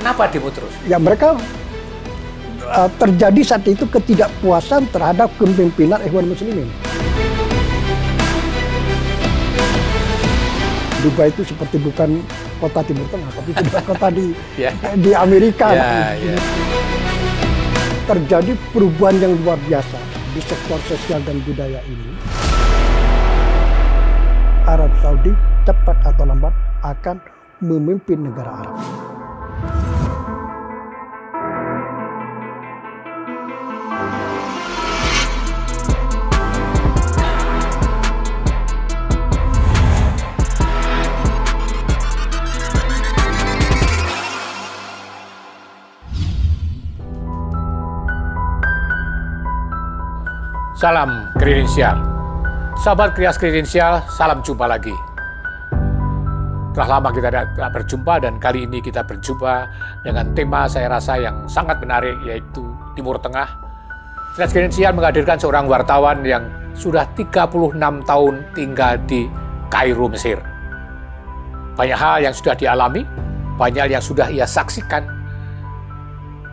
Kenapa demo terus? Ya mereka terjadi saat itu ketidakpuasan terhadap kepemimpinan Ikhwan Muslimin. Dubai itu seperti bukan kota Timur Tengah, tapi sudah kota di Amerika. Terjadi perubahan yang luar biasa di sektor sosial dan budaya ini. Arab Saudi cepat atau lambat akan memimpin negara Arab. Salam kredensial. Sahabat Krias Kredensial, salam jumpa lagi. Telah lama kita tidak berjumpa dan kali ini kita berjumpa dengan tema saya rasa yang sangat menarik, yaitu Timur Tengah. Krias Kredensial menghadirkan seorang wartawan yang sudah 36 tahun tinggal di Kairo, Mesir. Banyak hal yang sudah dialami, banyak yang sudah ia saksikan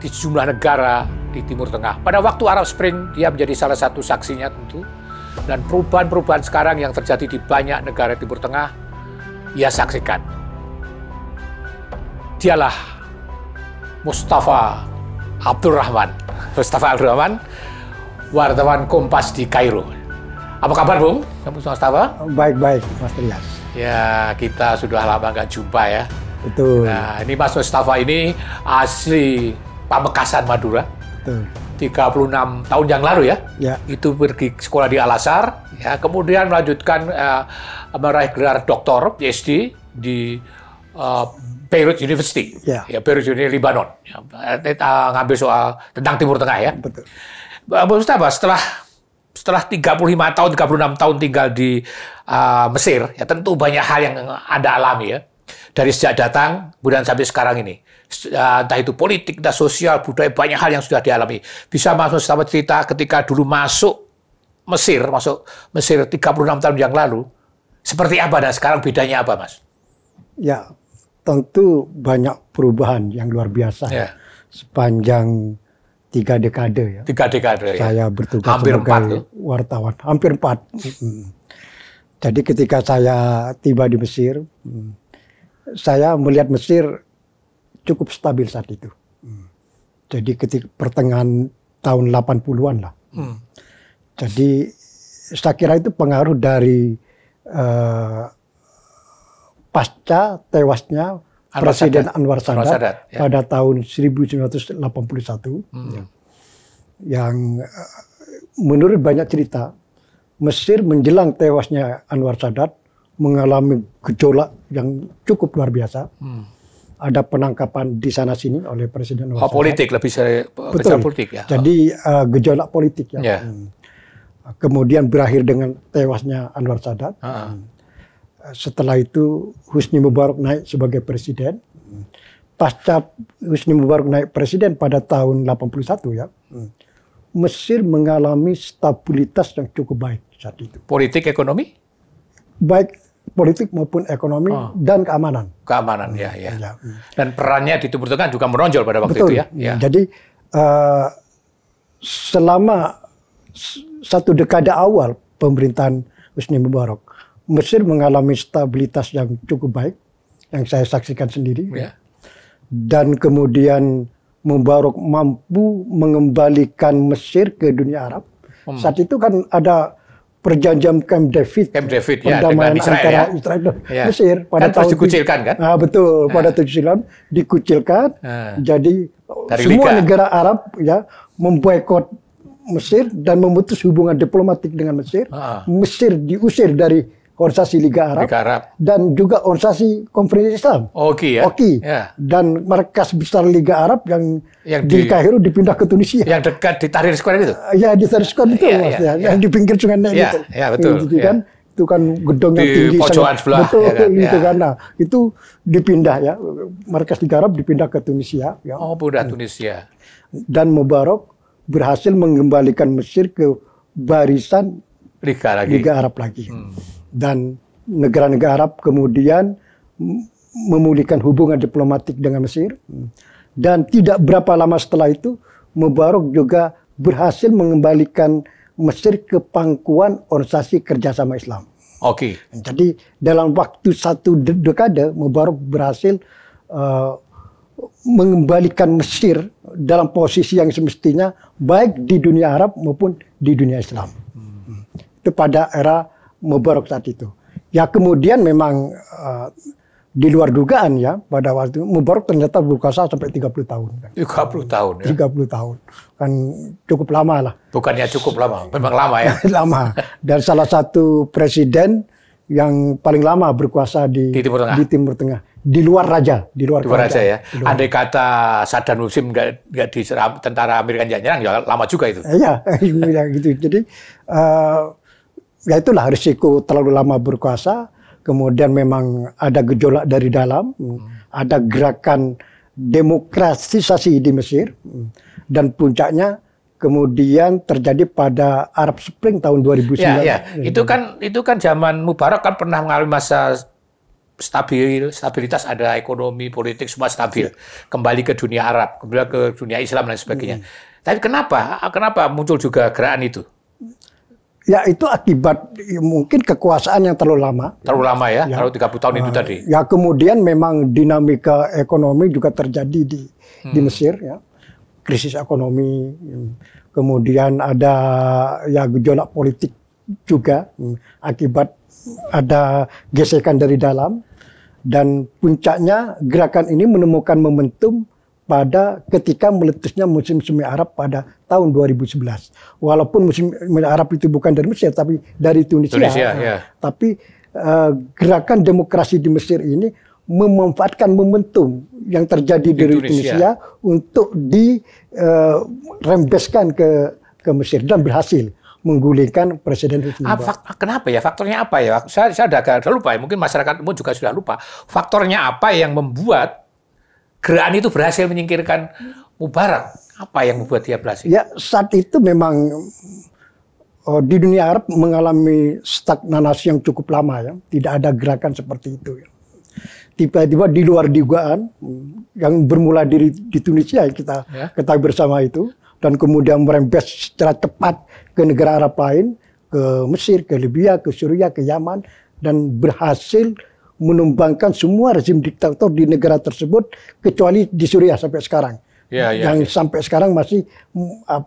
di sejumlah negara di Timur Tengah. Pada waktu Arab Spring, dia menjadi salah satu saksinya tentu. Dan perubahan-perubahan sekarang yang terjadi di banyak negara Timur Tengah, ia saksikan. Dialah Mustafa Abdurrahman. Mustafa Abdurrahman, wartawan Kompas di Kairo. Apa kabar, Bung? Mustafa? Baik-baik, Mas Trias. Ya, kita sudah lama nggak jumpa ya. Betul. Nah, ini Mas Mustafa ini asli Pamekasan, Madura. Betul. 36 tahun yang lalu ya. Itu pergi sekolah di Al-Azhar, ya, kemudian melanjutkan meraih gelar doktor PhD di Beirut University, ya, Beirut University Lebanon. Ya, ngambil soal tentang Timur Tengah ya. Betul. Mustafa, setelah 35 tahun, 36 tahun tinggal di Mesir, ya tentu banyak hal yang Anda alami ya. Dari sejak datang, kemudian sampai sekarang ini. Entah itu politik, entah sosial, budaya, banyak hal yang sudah dialami. Bisa Mas Mustafa cerita ketika dulu masuk Mesir 36 tahun yang lalu, seperti apa dan sekarang bedanya apa, Mas? Ya, tentu banyak perubahan yang luar biasa sepanjang 3 dekade ya. 3 dekade saya bertugas hampir sebagai wartawan, hampir 4. Jadi ketika saya tiba di Mesir, saya melihat Mesir cukup stabil saat itu. Jadi ketika pertengahan tahun 80-an lah. Jadi saya kira itu pengaruh dari pasca tewasnya Presiden Anwar Sadat pada tahun 1981. Yang menurut banyak cerita, Mesir menjelang tewasnya Anwar Sadat mengalami gejolak yang cukup luar biasa. Ada penangkapan di sana-sini oleh Presiden Anwar Sadat. Politik, lebih betul. Politik ya. Jadi gejolak politik ya. Kemudian berakhir dengan tewasnya Anwar Sadat. Setelah itu Husni Mubarak naik sebagai presiden. Pasca Husni Mubarak naik presiden pada tahun 81 ya. Mesir mengalami stabilitas yang cukup baik saat itu. Politik, ekonomi? Baik politik maupun ekonomi dan keamanan. Keamanan, ya. Dan perannya di Timur Tengah juga menonjol pada waktu itu ya. Jadi selama 1 dekade awal pemerintahan Husni Mubarak, Mesir mengalami stabilitas yang cukup baik, yang saya saksikan sendiri. Dan kemudian Mubarak mampu mengembalikan Mesir ke dunia Arab. Saat itu kan ada perjanjian Camp David perdamaian antara Israel dan Mesir pada tahun dikucilkan kan? Betul, pada 79 dikucilkan. Jadi dari semua negara Arab ya memboikot Mesir dan memutus hubungan diplomatik dengan Mesir. Mesir diusir dari organisasi Liga Arab, dan juga organisasi Konferensi Islam. OKI. Dan markas besar Liga Arab yang di Kairo dipindah ke Tunisia. Yang dekat di Tahrir Square itu? Ya, di Tahrir Square itu, yang di pinggir Sungai Nil itu. Betul. Kan? Itu kan gedung yang tinggi. Di pojokan sebelah. Betul, itu kan. Nah, itu dipindah ya. Markas Liga Arab dipindah ke Tunisia. Ya. Pindah Tunisia. Dan Mubarak berhasil mengembalikan Mesir ke barisan Liga Arab lagi. Dan negara-negara Arab kemudian memulihkan hubungan diplomatik dengan Mesir. Dan tidak berapa lama setelah itu, Mubarak juga berhasil mengembalikan Mesir ke pangkuan Organisasi Kerjasama Islam. Oke. Jadi dalam waktu 1 dekade, Mubarak berhasil mengembalikan Mesir dalam posisi yang semestinya baik di dunia Arab maupun di dunia Islam. Itu pada era Mubarak saat itu. Ya kemudian memang di luar dugaan ya, pada waktu Mubarak ternyata berkuasa sampai 30 tahun. 30 tahun ya? 30 tahun. Kan cukup lama lah. Bukannya cukup lama, memang lama ya? Lama. Dan salah satu presiden yang paling lama berkuasa di Timur Tengah. Di luar raja. Di luar raja ya? Andai kata Saddam Hussein nggak diserang tentara Amerika nyerang, ya lama juga itu. Iya, gitu. Jadi ya itulah risiko terlalu lama berkuasa. Kemudian memang ada gejolak dari dalam, ada gerakan demokratisasi di Mesir, dan puncaknya kemudian terjadi pada Arab Spring tahun 2009. Ya. Itu kan zaman Mubarak kan pernah mengalami masa stabilitas, ada ekonomi, politik semua stabil, kembali ke dunia Arab, kembali ke dunia Islam dan sebagainya. Tapi kenapa muncul juga gerakan itu? Ya itu akibat mungkin kekuasaan yang terlalu lama. Terlalu lama ya, terlalu 30 tahun itu tadi. Ya kemudian memang dinamika ekonomi juga terjadi di Mesir ya. Krisis ekonomi, kemudian ada ya gejolak politik juga akibat ada gesekan dari dalam, dan puncaknya gerakan ini menemukan momentum pada ketika meletusnya musim semi Arab pada tahun 2011. Walaupun musim semi Arab itu bukan dari Mesir, tapi dari Tunisia. Ya. Tapi gerakan demokrasi di Mesir ini memanfaatkan momentum yang terjadi dari Tunisia untuk dirembeskan ke Mesir dan berhasil menggulingkan Presiden Husni Mubarak. Kenapa ya? Faktornya apa ya? Saya agak lupa ya. Mungkin masyarakat umum juga sudah lupa. Faktornya apa yang membuat gerakan itu berhasil menyingkirkan Mubarak? Apa yang membuat dia berhasil? Ya, saat itu memang di dunia Arab mengalami stagnasi yang cukup lama ya. Tidak ada gerakan seperti itu. Ya. Tiba-tiba di luar dugaan yang bermula di Tunisia kita ketahui bersama itu, dan kemudian merembes secara cepat ke negara Arab lain, ke Mesir, ke Libya, ke Suriah, ke Yaman, dan berhasil menumbangkan semua rezim diktator di negara tersebut kecuali di Suriah sampai sekarang. Yang sampai sekarang masih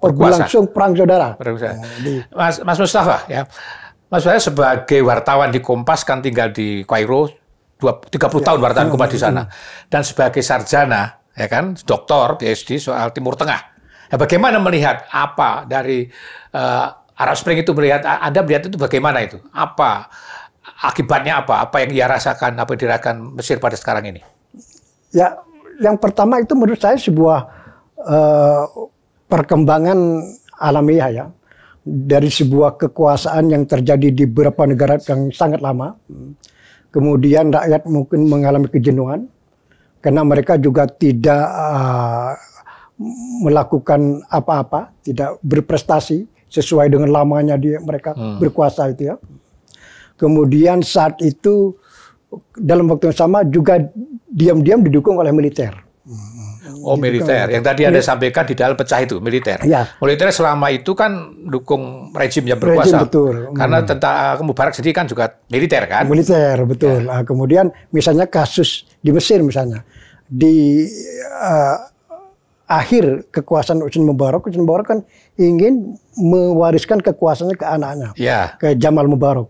berlangsung perang saudara. Mas Mustafa ya. Mas Mustafa sebagai wartawan di Kompas kan tinggal di Kairo 30 tahun wartawan Kompas di sana. Dan sebagai sarjana ya kan, doktor PhD soal Timur Tengah. Ya, bagaimana melihat apa dari Arab Spring itu Anda melihat itu bagaimana itu? Apa akibatnya apa yang ia rasakan, apa yang dirasakan Mesir pada sekarang ini? Ya, yang pertama itu menurut saya sebuah perkembangan alamiah ya, dari sebuah kekuasaan yang terjadi di beberapa negara yang sangat lama. Kemudian rakyat mungkin mengalami kejenuhan karena mereka juga tidak melakukan apa-apa, tidak berprestasi sesuai dengan lamanya mereka berkuasa itu ya. Kemudian saat itu dalam waktu yang sama juga diam-diam didukung oleh militer. Oh, militer. Yang tadi Anda sampaikan di dalam pecah itu, militer. Ya. Militer selama itu kan dukung rejim yang berkuasa. Rejim, betul. Karena tentara Mubarak sendiri kan juga militer kan? Militer, betul. Ya. Nah, kemudian misalnya kasus di Mesir misalnya. Di akhir kekuasaan Husni Mubarak kan ingin mewariskan kekuasaannya ke anaknya, ke Jamal Mubarak.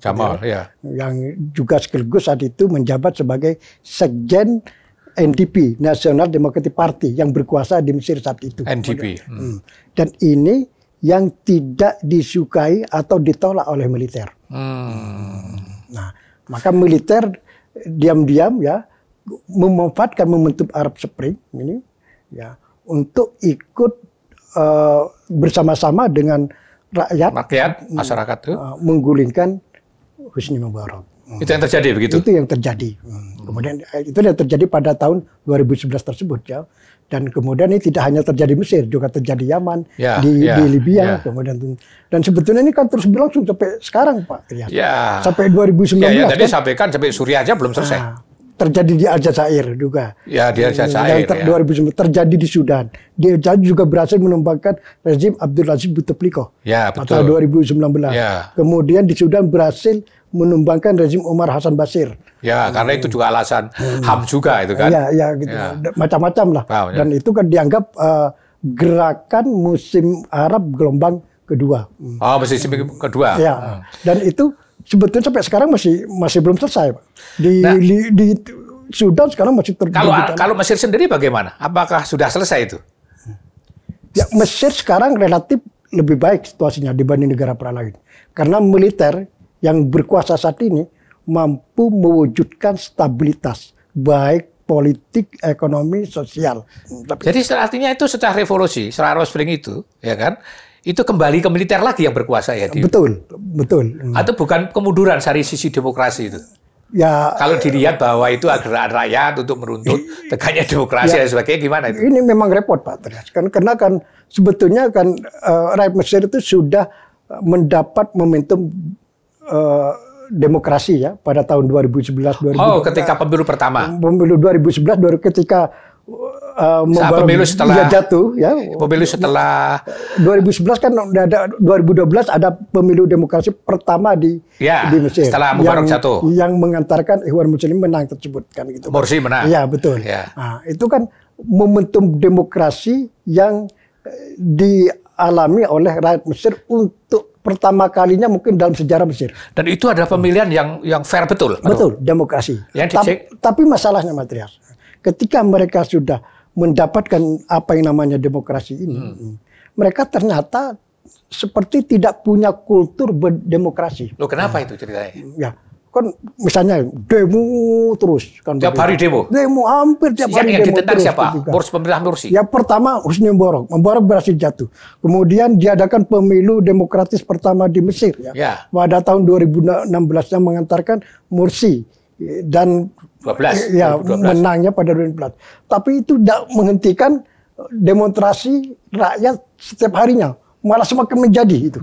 Yang juga sekaligus saat itu menjabat sebagai sekjen NDP, National Democratic Party, yang berkuasa di Mesir saat itu. NDP. Dan ini yang tidak disukai atau ditolak oleh militer. Nah, maka militer diam-diam ya memanfaatkan momentum Arab Spring ini ya untuk ikut bersama-sama dengan rakyat masyarakat itu menggulingkan Husni Mubarak. Itu yang terjadi begitu? Itu yang terjadi. Kemudian itu yang terjadi pada tahun 2011 tersebut ya. Dan kemudian ini tidak hanya terjadi Mesir, juga terjadi Yaman, di Libya, kemudian dan sebetulnya ini kan terus berlangsung sampai sekarang Pak. Sampai 2019. Tadi sampaikan sampai Suriah aja belum selesai. terjadi di Aljazair juga. Ya, di Aljazair. Yang 2009 terjadi di Sudan. Dia juga berhasil menumbangkan rezim Abdul Aziz Bouteflika. Ya, betul. Pada 2019. Ya. Kemudian di Sudan berhasil menumbangkan rezim Omar Hassan Bashir. Ya, karena itu juga alasan HAM juga itu kan. Ya, gitu. Ya. Macam-macam lah. Wow, ya. Dan itu kan dianggap gerakan musim Arab gelombang kedua. Oh, musim kedua. Ya. Dan itu sebetulnya sampai sekarang masih belum selesai, Pak. Di Sudan sekarang masih terjadi. Kalau Mesir sendiri bagaimana? Apakah sudah selesai itu? Ya, Mesir sekarang relatif lebih baik situasinya dibanding negara lain. Karena militer yang berkuasa saat ini mampu mewujudkan stabilitas baik politik, ekonomi, sosial. Jadi artinya itu setelah revolusi, setelah Arab Spring itu, ya kan? Itu kembali ke militer lagi yang berkuasa ya? Betul. Atau bukan kemunduran dari sisi demokrasi itu? Ya. Kalau dilihat bahwa itu gerakan rakyat untuk meruntut tegaknya demokrasi dan sebagainya, gimana itu? Ini memang repot, Pak Trias. Karena kan sebetulnya kan rakyat Mesir itu sudah mendapat momentum demokrasi ya pada tahun 2011. Oh, ketika pemilu pertama. Pemilu 2011 baru ketika pemilu setelah jatuh ya. Pemilu setelah 2011 kan ada 2012 ada pemilu demokrasi pertama di Mesir. Setelah Mubarak jatuh. Yang mengantarkan Ikhwan Muslimin menang tersebut kan gitu. Morsi menang. Iya, betul. Ya. Nah, itu kan momentum demokrasi yang dialami oleh rakyat Mesir untuk pertama kalinya mungkin dalam sejarah Mesir. Dan itu adalah pemilihan yang fair betul. Betul, demokrasi. Tapi masalahnya, Mas Trias, ketika mereka sudah mendapatkan apa yang namanya demokrasi ini, mereka ternyata seperti tidak punya kultur berdemokrasi. Loh, kenapa itu ceritanya? Ya, kan misalnya demo terus. Kan tiap hari demo? Demo hampir tiap hari yang demo ditentang terus. Siapa? Pemerintah Morsi? Ya, pertama Husni Mubarak. Mubarak berhasil jatuh. Kemudian diadakan pemilu demokratis pertama di Mesir. Ya. Pada tahun 2016 yang mengantarkan Morsi. Dan 2012. Menangnya pada 2012. Tapi itu tidak menghentikan demonstrasi rakyat setiap harinya, malah semakin menjadi itu.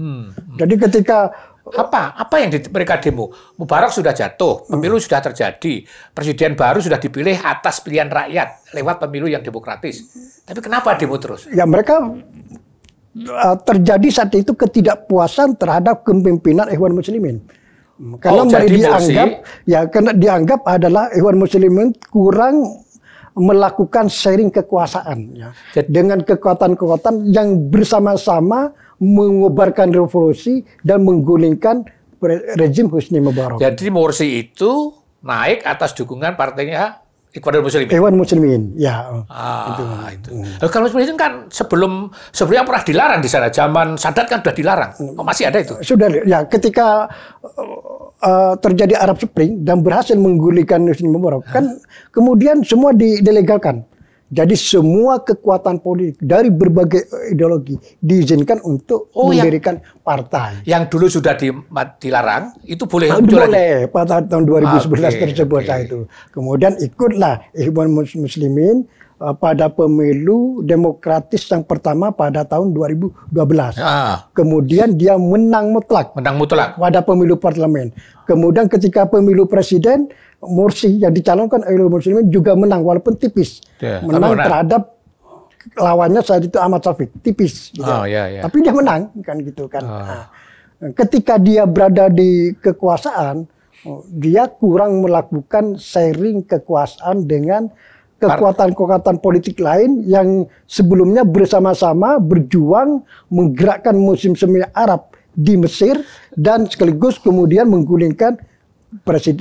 Jadi ketika apa yang mereka demo? Mubarak sudah jatuh, pemilu sudah terjadi, presiden baru sudah dipilih atas pilihan rakyat lewat pemilu yang demokratis. Tapi kenapa demo terus? Ya, mereka terjadi saat itu ketidakpuasan terhadap kepemimpinan Ikhwan Muslimin. Karena karena dianggap adalah Ikhwan Muslimin kurang melakukan sharing kekuasaan ya. Dengan kekuatan-kekuatan yang bersama-sama mengobarkan revolusi dan menggulingkan rezim Husni Mubarak. Jadi Morsi itu naik atas dukungan partainya Ikhwan Muslimin. Ikhwan Muslimin, ya. Muslimin kan sebelumnya pernah dilarang di sana. Zaman Sadat kan sudah dilarang. Masih ada itu? Sudah, ya. Ketika terjadi Arab Spring dan berhasil menggulingkan Husni Mubarak, kan kemudian semua dilegalkan. Jadi semua kekuatan politik dari berbagai ideologi diizinkan untuk mendirikan partai. Yang dulu sudah dilarang, itu boleh muncul lagi? Boleh, pada tahun 2011 tersebut itu. Kemudian ikutlah Ikhwan Muslimin pada pemilu demokratis yang pertama pada tahun 2012. Kemudian dia menang mutlak. Pada pemilu parlemen. Kemudian ketika pemilu presiden, Morsi yang dicalonkan oleh Muslimin juga menang walaupun tipis. Menang terhadap lawannya saat itu Ahmad Shafik, tipis. Gitu. Tapi dia menang kan gitu kan. Nah, ketika dia berada di kekuasaan, dia kurang melakukan sharing kekuasaan dengan kekuatan-kekuatan politik lain yang sebelumnya bersama-sama berjuang menggerakkan musim semi Arab di Mesir dan sekaligus kemudian menggulingkan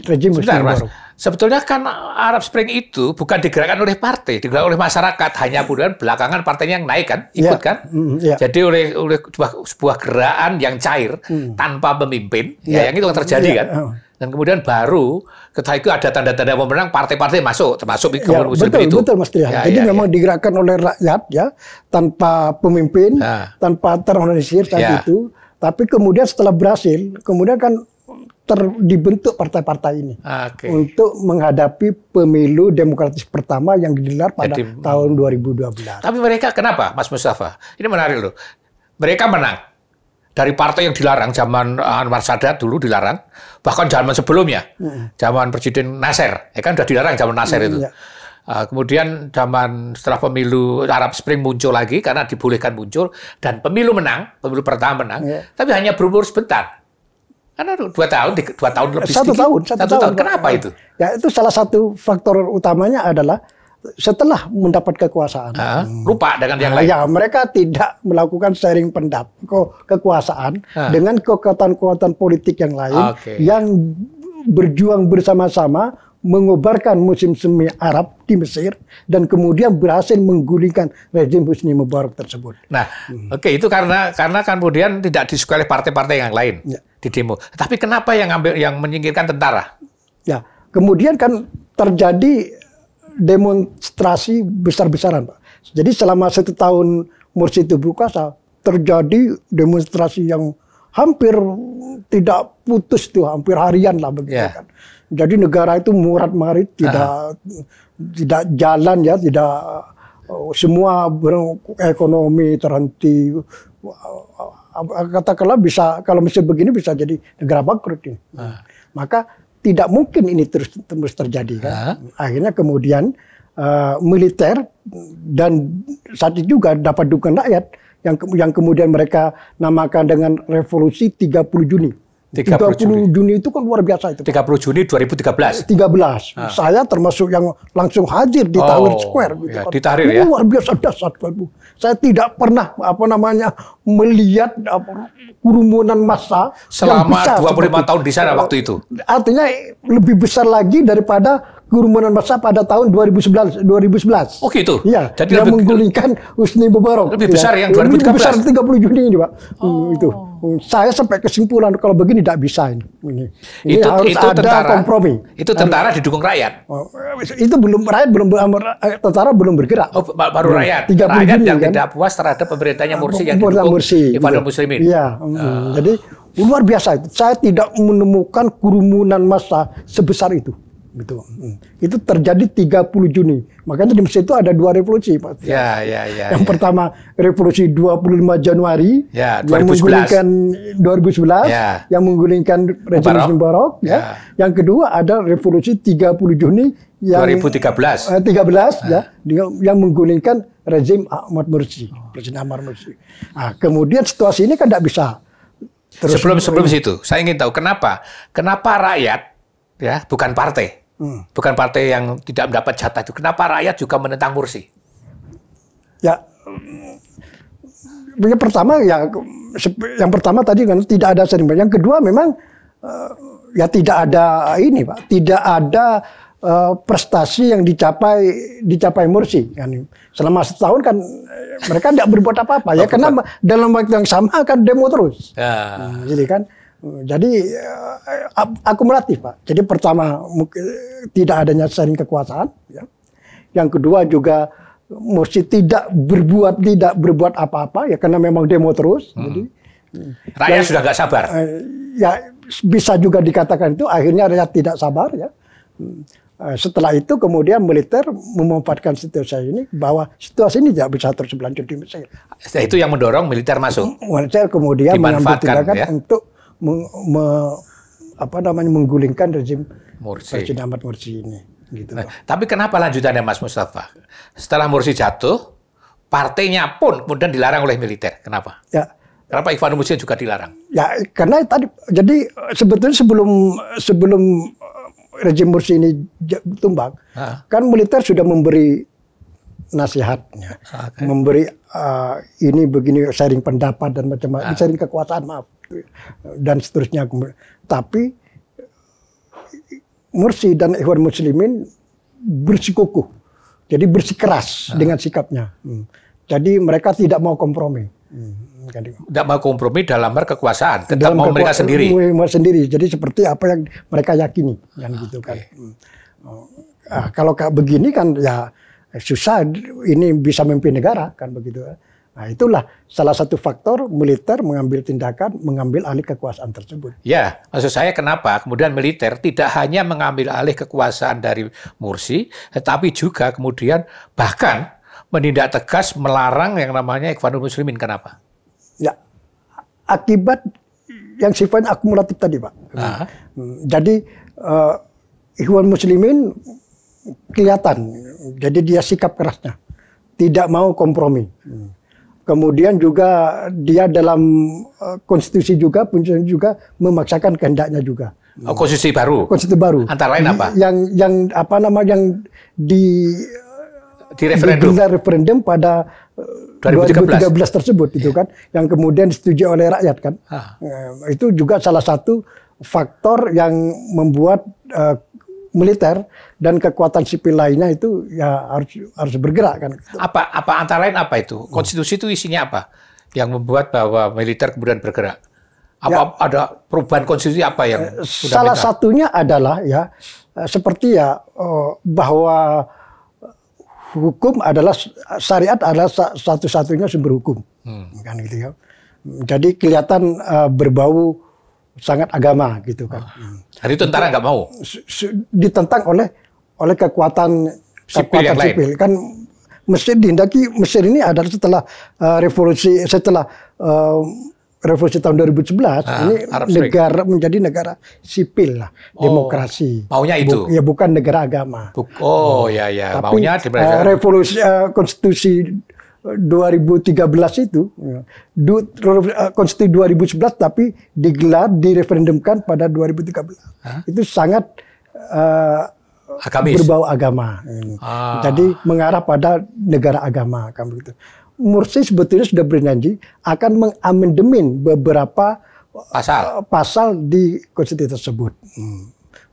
rezim Husni Mubarak. Sebetulnya kan Arab Spring itu bukan digerakkan oleh partai, digerakkan oleh masyarakat. Hanya kemudian belakangan partainya yang naik kan, ikut kan. Jadi oleh sebuah gerakan yang cair tanpa pemimpin, yang itu yang terjadi kan. Dan kemudian baru ketika itu ada tanda-tanda pemenang, partai-partai masuk, termasuk Ikhwan Muslimin itu. Betul, Mas Trian. Jadi memang digerakkan oleh rakyat ya, tanpa pemimpin, tanpa terorganisir saat itu. Tapi kemudian setelah berhasil, kemudian kan dibentuk partai-partai ini untuk menghadapi pemilu demokratis pertama yang digelar pada tahun 2012. Tapi mereka kenapa, Mas Mustafa? Ini menarik loh. Mereka menang. Dari partai yang dilarang, zaman Anwar Sadat dulu dilarang, bahkan zaman sebelumnya, zaman Presiden Nasser, ya kan sudah dilarang zaman Nasser itu. Kemudian zaman setelah pemilu Arab Spring muncul lagi karena dibolehkan muncul, dan pemilu menang, pemilu pertama menang, tapi hanya berumur sebentar. Karena 2 tahun lebih satu sedikit. tahun. Kenapa itu? Ya itu salah satu faktor utamanya adalah setelah mendapat kekuasaan, lupa dengan yang lain. Ya, mereka tidak melakukan sharing kekuasaan dengan kekuatan-kekuatan politik yang lain yang berjuang bersama-sama mengobarkan musim semi Arab di Mesir dan kemudian berhasil menggulingkan rezim Husni Mubarak tersebut. Nah, itu karena kemudian tidak disukai oleh partai-partai yang lain di demo. Tapi kenapa yang menyingkirkan tentara? Ya, kemudian kan terjadi demonstrasi besar-besaran, Pak. Jadi selama 1 tahun Mursi itu berkuasa, terjadi demonstrasi yang hampir tidak putus tuh, hampir harian lah begitu kan. Jadi negara itu murat-marit, tidak jalan ya, tidak semua ekonomi terhenti. Katakanlah bisa, kalau Mesir begini bisa jadi negara bangkrut ini. Maka tidak mungkin ini terus terjadi kan. Akhirnya kemudian militer dan saat itu juga dapat dukungan rakyat yang kemudian mereka namakan dengan revolusi 30 Juni. 30 Juni itu kan luar biasa itu. 30 Juni 2013. 13. Saya termasuk yang langsung hadir di Tahrir Square gitu kan. Di Tahrir ya. Luar biasa dahsyat. Saya tidak pernah melihat kerumunan massa selama 25 tahun di sana waktu itu. Artinya lebih besar lagi daripada kerumunan massa pada tahun 2011. Oh gitu. Iya. Jadi yang menggulingkan Husni Mubarak. Lebih besar yang 2013. Lebih besar 30 Juni ini, Pak. Itu. Saya sampai kesimpulan kalau begini tidak bisa ini. Ini harus ada tentara, kompromi. Itu tentara didukung rakyat. Itu tentara belum bergerak. Baru rakyat. Rakyat Juni, yang kan? Tidak puas terhadap pemerintahnya Mursi yang didukung Ikhwanul Muslimin. Iya. Jadi luar biasa itu. Saya tidak menemukan kerumunan massa sebesar itu. Gitu. Itu terjadi 30 Juni. Makanya di Mesir itu ada 2 revolusi, Pak. Yang pertama revolusi 25 Januari yang menggulingkan 2011, yang menggulingkan rezim Husni Mubarak, Yang kedua ada revolusi 30 Juni yang 2013. Yang menggulingkan rezim Ahmad Mursi, Presiden Ahmad Mursi. Nah, kemudian situasi ini kan tidak bisa terus. Sebelum situ, saya ingin tahu kenapa rakyat bukan partai. Bukan partai yang tidak mendapat jatah itu. Kenapa rakyat juga menentang Mursi? Ya, yang pertama tadi kan tidak ada sering. Yang kedua memang tidak ada ini, Pak. Tidak ada prestasi yang dicapai Mursi. Selama setahun kan mereka tidak berbuat apa-apa ya, karena dalam waktu yang sama akan demo terus. Jadi kan. Jadi akumulatif, Pak. Jadi pertama tidak adanya sharing kekuasaan. Ya. Yang kedua juga Mursi tidak berbuat apa-apa ya karena memang demo terus. Jadi rakyat sudah nggak sabar. Ya bisa juga dikatakan itu akhirnya rakyat tidak sabar ya. Setelah itu kemudian militer memanfaatkan situasi ini bahwa situasi ini tidak bisa terus berlanjut di Mesir. Itu yang mendorong militer masuk. Militer kemudian mengambil tindakan untuk menggulingkan rezim Presiden Ahmad Mursi ini. Gitu. Tapi kenapa lanjutannya, Mas Mustafa? Setelah Mursi jatuh, partainya pun kemudian dilarang oleh militer. Kenapa? Ya. Kenapa Ikhwanul Muslimin juga dilarang? Ya, karena tadi jadi sebetulnya sebelum rezim Mursi ini tumbang, kan militer sudah memberi nasihatnya, memberi ini begini sharing pendapat dan macam-macam, sharing kekuasaan dan seterusnya. Tapi Mursi dan Ikhwan Muslimin bersikukuh, jadi bersikeras dengan sikapnya. Jadi mereka tidak mau kompromi. Tidak mau kompromi dalam kekuasaan, tetap mau mereka sendiri. Jadi seperti apa yang mereka yakini, kan gitu kan. Kalau begini kan ya susah ini bisa memimpin negara kan begitu. Nah, itulah salah satu faktor militer mengambil tindakan, mengambil alih kekuasaan tersebut. Ya, maksud saya kenapa kemudian militer tidak hanya mengambil alih kekuasaan dari Mursi, tetapi juga kemudian bahkan menindak tegas melarang yang namanya Ikhwanul Muslimin. Kenapa? Ya, akibat yang sifatnya akumulatif tadi, Pak. Jadi Ikhwan Muslimin kelihatan, jadi dia sikap kerasnya, tidak mau kompromi. Kemudian juga dia dalam konstitusi juga memaksakan kehendaknya juga. Konstitusi baru. Konstitusi baru. Antara lain apa? Yang apa nama yang di referendum pada 2013 tersebut itu kan, yang kemudian disetujui oleh rakyat kan. Itu juga salah satu faktor yang membuat militer dan kekuatan sipil lainnya itu ya harus bergerak kan. Apa antara lain apa itu? Konstitusi itu isinya apa yang membuat bahwa militer kemudian bergerak? Apa ada perubahan konstitusi apa yang salah satunya adalah ya seperti ya bahwa hukum adalah syariat adalah satu-satunya sumber hukum kan gitu ya. Jadi kelihatan berbau sangat agama gitu kan. Hari itu tentara nggak mau ditentang oleh kekuatan sipil kan. Mesir dihindaki, Mesir ini adalah setelah revolusi tahun 2011 ini negara menjadi negara sipil lah, demokrasi. Maunya itu. Ya bukan negara agama. Ya. Tapi maunya revolusi konstitusi 2013 itu, konstitusi 2011 tapi direferendumkan pada 2013. Itu sangat berbau agama. Jadi mengarah pada negara agama kan begitu. Mursi sebetulnya sudah berjanji akan mengamandemen beberapa pasal di konstitusi tersebut.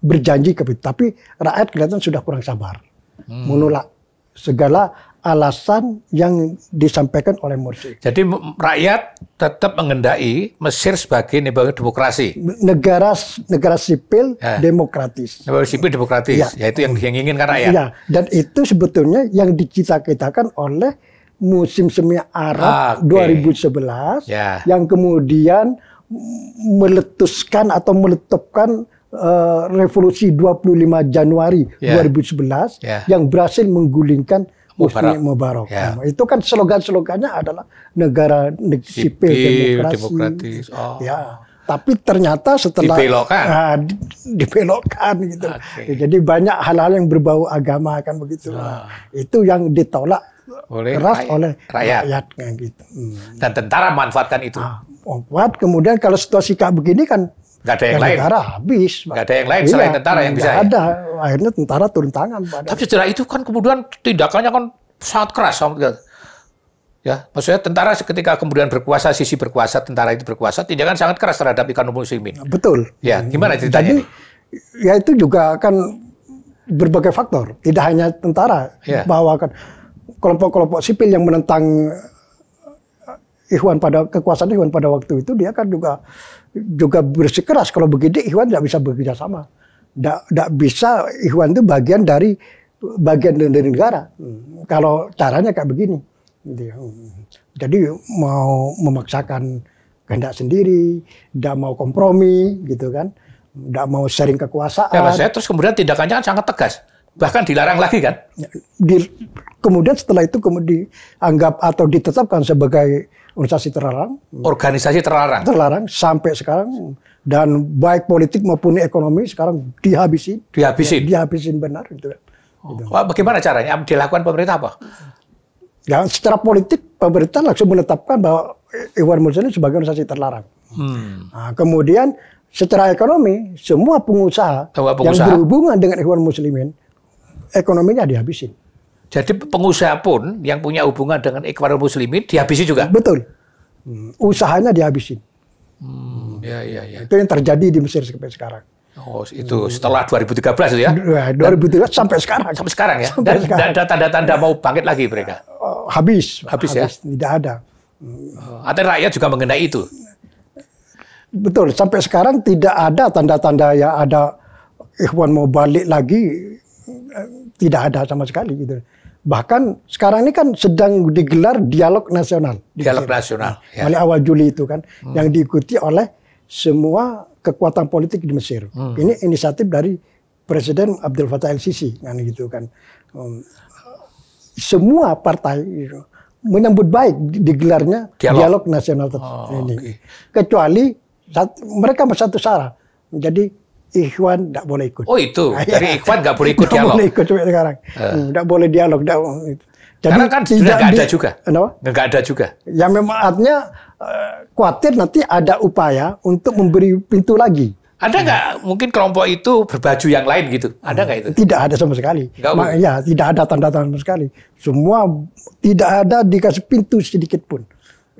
Berjanji tapi rakyat kelihatan sudah kurang sabar. Menolak segala alasan yang disampaikan oleh Mursi. Jadi rakyat tetap mengendaki Mesir sebagai negara demokrasi. Negara sipil demokratis. Negara sipil demokratis, yaitu yang diinginkan rakyat. Ya, dan itu sebetulnya yang dicita-citakan oleh musim semi Arab 2011 yang kemudian meletuskan atau meletupkan revolusi 25 Januari 2011 yang berhasil menggulingkan Husni Mubarak. Itu kan slogan-slogannya adalah negara sipil demokratis. Ya, tapi ternyata setelah dibelokkan gitu. Jadi banyak hal-hal yang berbau agama kan begitu. Itu yang ditolak keras oleh rakyat gitu. Dan tentara manfaatkan itu. Kemudian kalau situasi kayak begini kan nggak ada yang lain. Negara habis. Nggak ada yang lain selain tentara yang bisa. Ada. Akhirnya tentara turun tangan. Tapi setelah itu kan kemudian tindakannya kan sangat keras. Ya, maksudnya tentara ketika kemudian berkuasa, sisi berkuasa, tentara itu berkuasa, tindakan sangat keras terhadap Ikhwan Muslimin. Betul. Ya, gimana ceritanya? Jadi, ya itu juga kan berbagai faktor. Tidak hanya tentara. Bahwa kan kelompok-kelompok sipil yang menentang kekuasaan Ikhwan pada waktu itu, dia kan juga bersikeras kalau begini Ikhwan tidak bisa bekerja sama, tidak bisa Ikhwan itu bagian dari negara. Kalau caranya kayak begini, jadi mau memaksakan kehendak sendiri, tidak mau kompromi, gitu kan, tidak mau sharing kekuasaan. Ya, terus kemudian tindakannya kan sangat tegas, bahkan dilarang lagi kan? Kemudian setelah itu dianggap atau ditetapkan sebagai organisasi terlarang. Organisasi terlarang. Terlarang sampai sekarang, dan baik politik maupun ekonomi sekarang dihabisin. Dihabisin benar gitu. Bagaimana caranya? Dilakukan pemerintah apa? Ya, secara politik pemerintah langsung menetapkan bahwa Ikhwan Muslimin sebagai organisasi terlarang. Nah, kemudian secara ekonomi semua pengusaha yang berhubungan dengan Ikhwan Muslimin ekonominya dihabisin. Jadi pengusaha pun yang punya hubungan dengan Ikhwan Muslimin dihabisi juga? Betul. Usahanya dihabisin. Itu yang terjadi di Mesir sampai sekarang. Oh, itu setelah 2013 itu ya? 2013 sampai sekarang. Sampai sekarang ya? Dan ada tanda-tanda mau bangkit lagi mereka? Habis ya? Tidak ada. Artinya rakyat juga mengenai itu? Betul. Sampai sekarang tidak ada tanda-tanda ya ada Ikhwan mau balik lagi. Tidak ada sama sekali gitu. Bahkan sekarang ini kan sedang digelar dialog nasional. Dialog nasional. Mulai awal Juli itu kan, yang diikuti oleh semua kekuatan politik di Mesir. Ini inisiatif dari Presiden Abdel Fattah El-Sisi kan gitu kan. Semua partai menyambut baik digelarnya dialog nasional ini. Okay. Kecuali mereka satu syarat. Jadi Ikhwan tidak boleh ikut. Oh itu, dari Ikhwan nggak boleh ikut dialog. Nggak boleh ikut sekarang. Nggak boleh dialog. Jadi karena kan sudah nggak ada juga. Nggak ada juga. Ya memang artinya khawatir nanti ada upaya untuk memberi pintu lagi. Ada nggak mungkin kelompok itu berbaju yang lain gitu? Ada nggak itu? Tidak ada sama sekali. Ya tidak ada tanda-tanda sama sekali. Semua tidak ada dikasih pintu sedikit pun.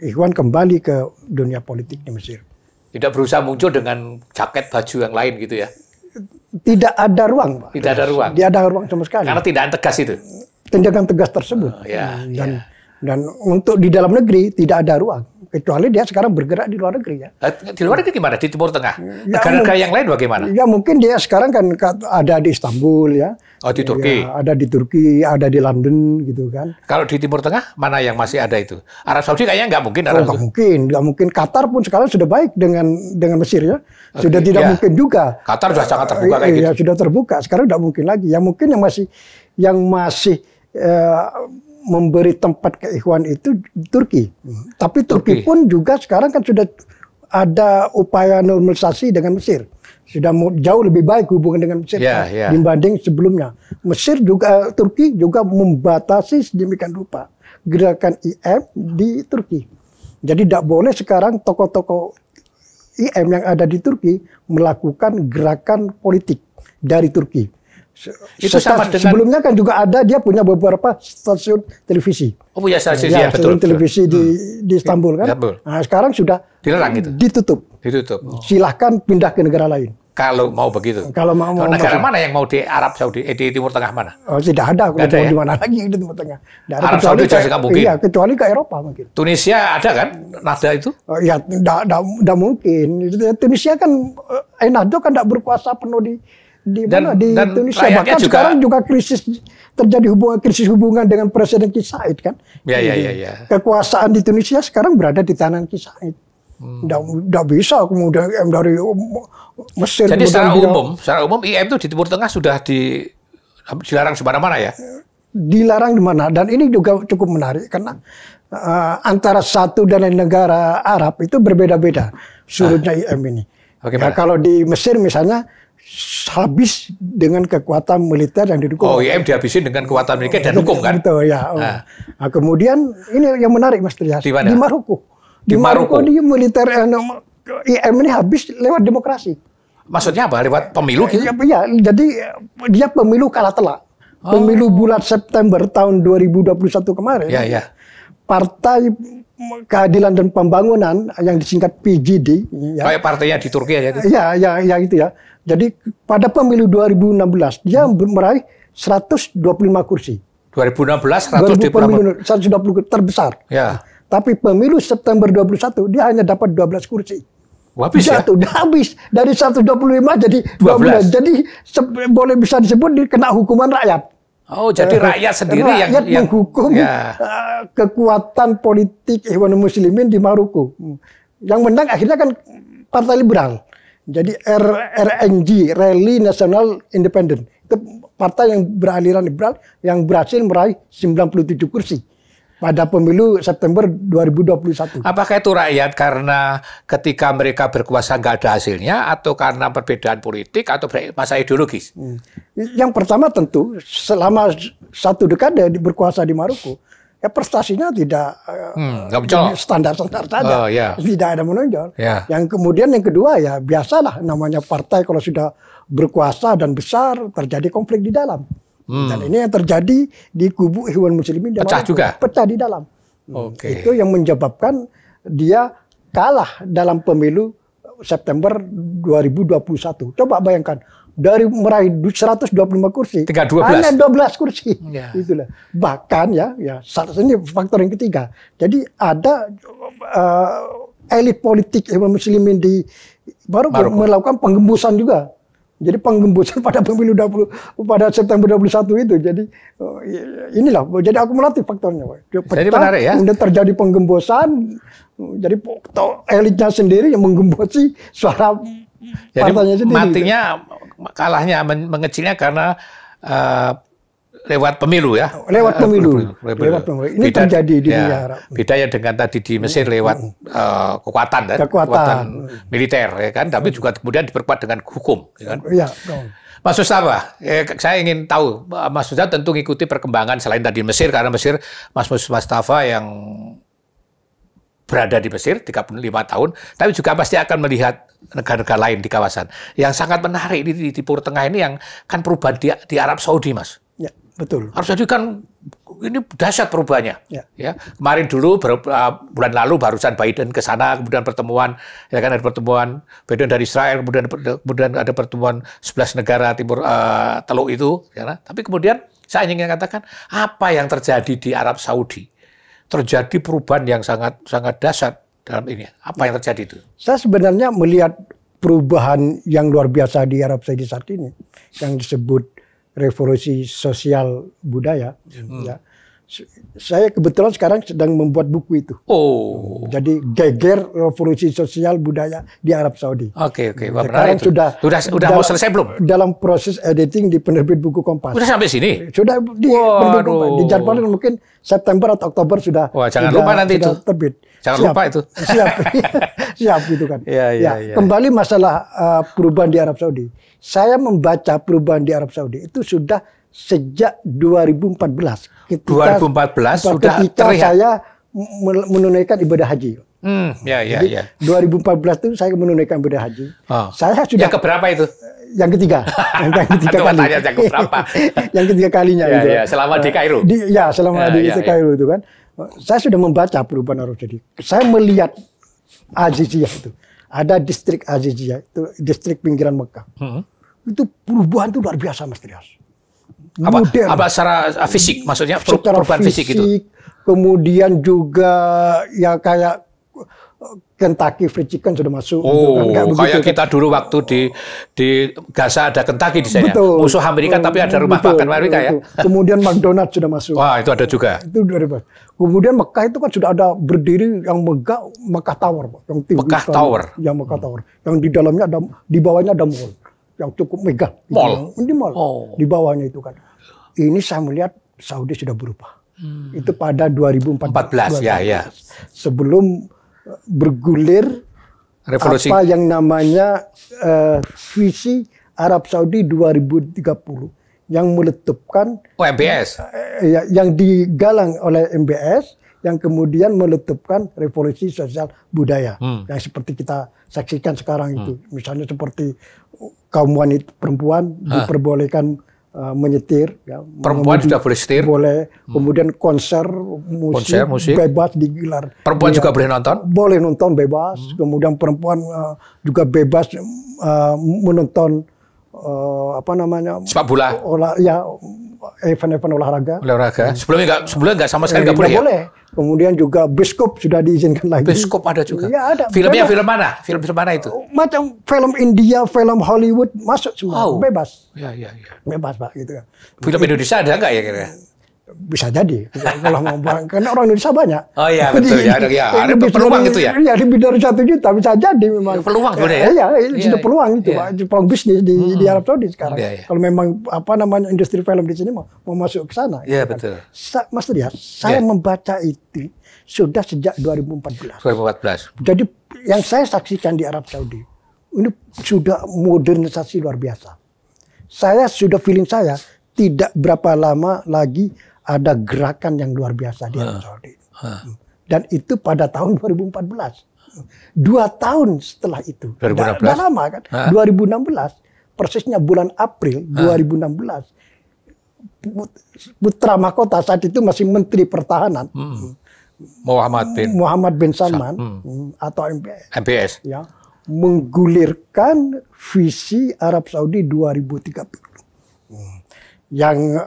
Ikhwan kembali ke dunia politik di Mesir. Tidak berusaha muncul dengan jaket baju yang lain gitu ya? Tidak ada ruang, Pak. Tidak ada ruang? Tidak ada ruang sama sekali. Karena tindakan tegas itu? Tindakan tegas tersebut. Dan untuk di dalam negeri tidak ada ruang. Kecuali dia sekarang bergerak di luar negeri ya. Di luar negeri gimana? Di Timur Tengah? Negara-negara yang lain bagaimana? Ya mungkin dia sekarang kan ada di Istanbul ya. Oh di Turki? Ya, ada di Turki, ada di London gitu kan. Kalau di Timur Tengah mana yang masih ada itu? Arab Saudi kayaknya nggak mungkin. Nggak mungkin. Qatar pun sekarang sudah baik dengan Mesir ya. Sudah tidak mungkin juga. Qatar sudah sangat terbuka kayak gitu. Ya sudah terbuka. Sekarang nggak mungkin lagi. Yang mungkin yang masih memberi tempat ke Ikhwan itu Turki. Tapi Turki pun juga sekarang kan sudah ada upaya normalisasi dengan Mesir. Sudah jauh lebih baik hubungan dengan Mesir dibanding sebelumnya. Mesir juga, Turki juga membatasi sedemikian rupa gerakan IM di Turki. Jadi tidak boleh sekarang tokoh-tokoh IM yang ada di Turki melakukan gerakan politik dari Turki. Itu sama dengan sebelumnya kan juga ada, dia punya beberapa stasiun televisi. Oh punya stasiun betul. Televisi di Istanbul kan. Nah, sekarang sudah dilarang itu. Ditutup. Silahkan pindah ke negara lain. Kalau mau begitu. Kalau mau negara mana yang mau di Arab Saudi, di Timur Tengah mana? Oh, tidak ada. Kalau di mana lagi di Timur Tengah? Arab Saudi juga nggak mungkin. Iya, kecuali ke Eropa mungkin. Tunisia ada kan? Nahda itu? Oh, ya, tidak mungkin. Tunisia kan, Nahda kan tidak berkuasa penuh di Tunisia. Bahkan juga, sekarang juga terjadi krisis hubungan dengan Presiden Kais Saied kan. Ya. Kekuasaan di Tunisia sekarang berada di tangan Kais Saied. Tidak bisa kemudian dari Mesir. Jadi secara umum IM itu di Timur Tengah sudah dilarang di mana-mana ya? Dilarang di mana? Dan ini juga cukup menarik karena antara satu dan lain negara Arab itu berbeda-beda surutnya IM ini. Ya, kalau di Mesir misalnya habis dengan kekuatan militer yang didukung. Oh, IM dihabisin dengan kekuatan militer dan hukum kan? Betul ya. Nah, kemudian ini yang menarik Mas Trias. Di Maroko. Di Maroko di militer IM ini habis lewat demokrasi. Maksudnya apa? Lewat pemilu gitu? Ya, jadi dia pemilu kalah telak. Pemilu bulan September tahun 2021 kemarin. Ya. Partai Keadilan dan Pembangunan yang disingkat PJD. Kayak partainya di Turki ya? Ya itu ya. Jadi pada pemilu 2016 dia meraih 125 kursi. 2016 120 terbesar. Ya. Tapi pemilu September 21 dia hanya dapat 12 kursi. Habis jatuh, ya? Habis dari 125 jadi 12. Jadi boleh bisa disebut kena hukuman rakyat. Oh, jadi rakyat sendiri yang menghukum kekuatan politik Ikhwanul Muslimin di Maroko. Yang menang akhirnya kan Partai Liberal. Jadi RNG, Rally National Independent. Itu partai yang beraliran liberal yang berhasil meraih 97 kursi pada pemilu September 2021. Apakah itu rakyat karena ketika mereka berkuasa nggak ada hasilnya, atau karena perbedaan politik, atau masalah ideologis? Yang pertama tentu selama satu dekade berkuasa di Maroko, ya prestasinya tidak standar-standar saja, tidak ada menonjol. Yang kemudian yang kedua ya biasalah namanya partai kalau sudah berkuasa dan besar terjadi konflik di dalam. Dan ini yang terjadi di kubu Ikhwanul Muslimin dan pecah di dalam. Itu yang menyebabkan dia kalah dalam pemilu September 2021. Coba bayangkan, dari meraih 125 kursi, hanya 12 kursi. Itulah. Bahkan ya saat ini faktor yang ketiga. Jadi ada elit politik Ikhwanul Muslimin di Maroko melakukan penggembusan juga. Jadi penggembusan pada pemilu pada September 21 itu. Jadi inilah jadi akumulatif faktornya. Jadi menarik ya. Kemudian terjadi penggembosan. Jadi elitnya sendiri yang menggembosi suara partainya sendiri. Matinya, kalahnya, mengecilnya karena lewat pemilu ya. Lewat pemilu. Lewat pemilu. Ini beda, terjadi di dunia Arab. Beda ya dengan tadi di Mesir lewat kekuatan kan, kekuatan militer ya kan, tapi juga kemudian diperkuat dengan hukum ya kan. Iya. Mas Mustafa, saya ingin tahu, Mas Mustafa tentu mengikuti perkembangan selain tadi Mesir, karena Mesir, Mas Mustafa yang berada di Mesir 35 tahun, tapi juga pasti akan melihat negara-negara lain di kawasan. Yang sangat menarik di Timur Tengah ini yang kan perubahan di Arab Saudi, Mas. Ya, betul. Arab Saudi kan ini dahsyat perubahannya. Ya. Kemarin dulu bulan lalu barusan Biden ke sana, kemudian pertemuan, ya kan ada pertemuan Biden dari Israel, kemudian ada pertemuan 11 negara Timur Teluk itu, ya kan? Tapi kemudian saya ingin katakan apa yang terjadi di Arab Saudi? Terjadi perubahan yang sangat dahsyat dalam ini. Apa yang terjadi itu? Saya sebenarnya melihat perubahan yang luar biasa di Arab Saudi saat ini, yang disebut revolusi sosial budaya. Ya. Saya kebetulan sekarang sedang membuat buku itu. Oh. Jadi geger revolusi sosial budaya di Arab Saudi. Oke. Sekarang sudah mau selesai belum? Dalam proses editing di penerbit buku Kompas. Sudah sampai sini? Sudah di penerbit Kompas. Dijadwalkan mungkin September atau Oktober sudah. Wah, jangan lupa nanti itu. Terbit. Jangan lupa itu. Siap gitu kan. Ya. Kembali masalah perubahan di Arab Saudi. Saya membaca perubahan di Arab Saudi itu sudah sejak 2014. Ketika terlihat. Saya menunaikan ibadah haji. Jadi, 2014 itu saya menunaikan ibadah haji. Saya sudah. Yang keberapa itu? Yang ketiga. Yang ketiga kali. Yang keberapa? Yang ketiga kalinya. Selama di Kairo. Selama di Kairo itu kan. Saya sudah membaca perubahan Arab Saudi. Saya melihat Aziziyah itu. Ada distrik Aziziyah, itu distrik pinggiran Mekah. Itu perubahan itu luar biasa, Mas Trias. Apa secara fisik, maksudnya perubahan fisik itu? Kemudian juga ya kayak Kentucky Fried Chicken sudah masuk. Oh, gitu kan. Kayak kita dulu waktu di Gaza ada Kentucky di sana. Musuh Amerika tapi ada rumah makan Amerika ya. Kemudian McDonald's sudah masuk. Wah, itu ada juga. Itu dari Kemudian Mekah itu kan sudah ada berdiri yang megah Mekah Tower, Pak. Yang Mekah Tower. Yang Mekah Tower. Yang di dalamnya ada, di bawahnya ada mall yang cukup megah. Mall. Di mall. Di bawahnya itu kan. Ini saya melihat Saudi sudah berubah. Itu pada 2014. Ya. Sebelum bergulir revolusi apa yang namanya visi Arab Saudi 2030 yang meletupkan MBS yang digalang oleh MBS yang kemudian meletupkan revolusi sosial budaya yang seperti kita saksikan sekarang itu, misalnya seperti kaum wanita perempuan diperbolehkan menyetir, ya, perempuan sudah boleh setir, boleh, kemudian konser musik bebas digelar. Perempuan juga boleh nonton? Boleh nonton bebas, kemudian perempuan juga bebas menonton sepak bola, event-event olahraga. Sebelumnya nggak sama sekali nggak boleh. Boleh. Kemudian juga bioskop sudah diizinkan lagi. Bioskop ada juga. Ya, ada. Filmnya film mana? Film mana itu? Macam film India, film Hollywood masuk semua. Bebas. Ya. Bebas, Pak, gitu kan. Film Indonesia ada nggak ya kira-kira? Bisa jadi kalau mau karena orang Indonesia banyak. Oh iya betul ya, ada peluang itu ya. Iya, lebih dari 1 juta bisa jadi memang. Peluang sebenarnya ya. Iya, sudah peluang itu, Pak. Peluang bisnis di Arab Saudi sekarang. Kalau memang industri film di sini mau masuk ke sana. Iya, betul. Mas Rias, saya membaca itu sudah sejak 2014. Jadi yang saya saksikan di Arab Saudi ini sudah modernisasi luar biasa. Feeling saya tidak berapa lama lagi ada gerakan yang luar biasa di Arab Saudi. Dan itu pada tahun 2014. 2 tahun setelah itu. 2016. Udah lama kan. 2016. Persisnya bulan April 2016. Putra mahkota saat itu masih Menteri Pertahanan. Muhammad bin Salman atau MBS. Ya, menggulirkan visi Arab Saudi 2030. Yang